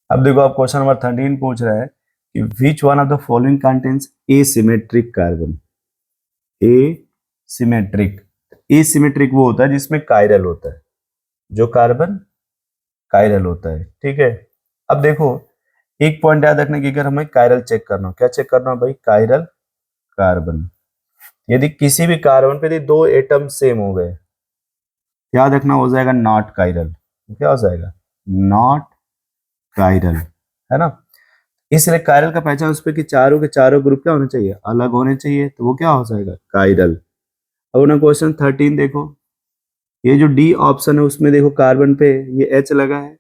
अब देखो, आप क्वेश्चन नंबर 13 पूछ रहा है कि which one of the following contains asymmetric carbon. Asymmetric, asymmetric वो होता है जिसमें कायरल होता है, जो कार्बन कायरल होता है, ठीक है। अब देखो, एक पॉइंट याद रखने की, अगर हमें कायरल चेक करना हो, क्या चेक करना हो भाई, कायरल कार्बन। यदि किसी भी कार्बन पे यदि दो एटम सेम हो गए, याद रखना हो जाएगा नॉट कायरल। क्या हो जाएगा, नॉट कायरल, है ना। इसलिए कायरल का पहचान उस पर कि चारों के चारों ग्रुप क्या होने चाहिए, अलग होने चाहिए, तो वो क्या हो जाएगा, कायरल। अब ना क्वेश्चन 13 देखो, ये जो डी ऑप्शन है उसमें देखो कार्बन पे ये एच लगा है,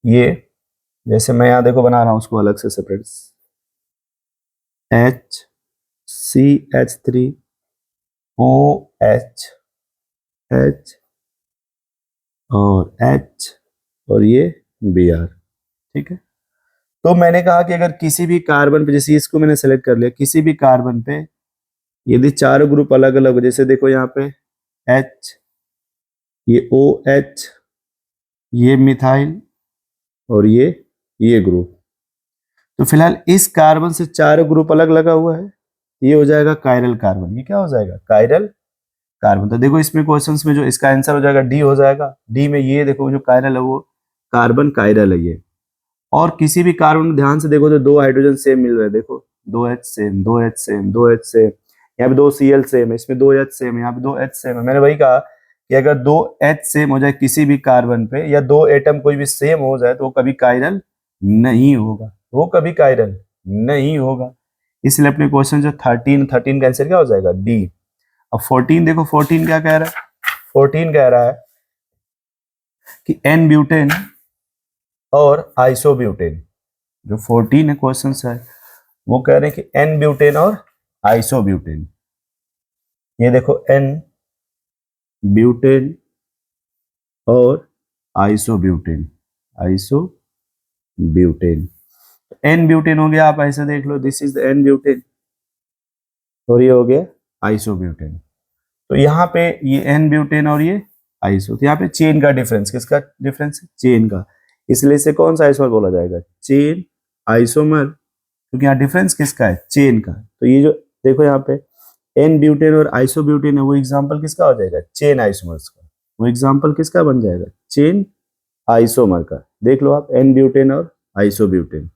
ये जैसे मैं यहाँ देखो बना रहा हूँ उसको अलग से separate, H C H3 O H H और एच और ये Br, ठीक है। तो मैंने कहा कि अगर किसी भी कार्बन पे, जैसे इसको मैंने सेलेक्ट कर लिया, किसी भी कार्बन पे यदि चारों ग्रुप अलग अलग हो, जैसे देखो यहाँ पे H, ये OH, ये मिथाइल और ये ग्रुप, तो फिलहाल इस कार्बन से चारों ग्रुप अलग लगा हुआ है, ये हो जाएगा कायरल कार्बन। ये क्या हो जाएगा, कायरल कार्बन। तो देखो इसमें क्वेश्चंस में जो इसका आंसर हो जाएगा डी हो जाएगा। डी में ये देखो जो कायरल है वो कार्बन कायरल है ये। और किसी भी कार्बन में ध्यान से देखो तो दो हाइड्रोजन सेम मिल रहे हैं, देखो 2H same, 2H same, 2H same, यहाँ पे 2Cl सेम है, इसमें 2H सेम है, यहाँ पे 2H सेम है। मैंने वही कहा कि अगर 2H सेम हो जाए किसी भी कार्बन पे, या दो एटम कोई भी सेम हो जाए, तो वो कभी कायरल नहीं होगा, वो कभी कायरल नहीं होगा। इसलिए अपने क्वेश्चन जो 13 का आंसर क्या हो जाएगा, डी। अब 14 देखो, 14 क्या कह रहा है, 14 कह रहा है कि एन ब्यूटेन और आइसोब्यूटेन, जो 14 है क्वेश्चन है, वो कह रहे हैं कि एन ब्यूटेन और आइसोब्यूटेन। ये देखो एन ब्यूटेन और आइसोब्यूटेन, आइसोब्यूटेन, एन ब्यूटेन हो गया, आप ऐसे देख लो, this is the N butane और ये हो गया आइसोब्यूटेन। तो यहाँ पे ये एन ब्यूटेन और ये आइसो, तो यहाँ पे चेन का डिफरेंस, किसका डिफरेंस, चेन का, इसलिए इसे कौन सा आइसोमर बोला जाएगा, चेन आइसोमर, क्योंकि यहाँ डिफरेंस किसका है, चेन का। तो ये जो देखो यहाँ पे एन ब्यूटेन और आइसोब्यूटेन है, वो एग्जांपल किसका हो जाएगा, चेन आइसोमर्स का। वो एग्जांपल किसका बन जाएगा, चेन आइसोमर का। देख लो आप, एन ब्यूटेन और आइसोब्यूटेन।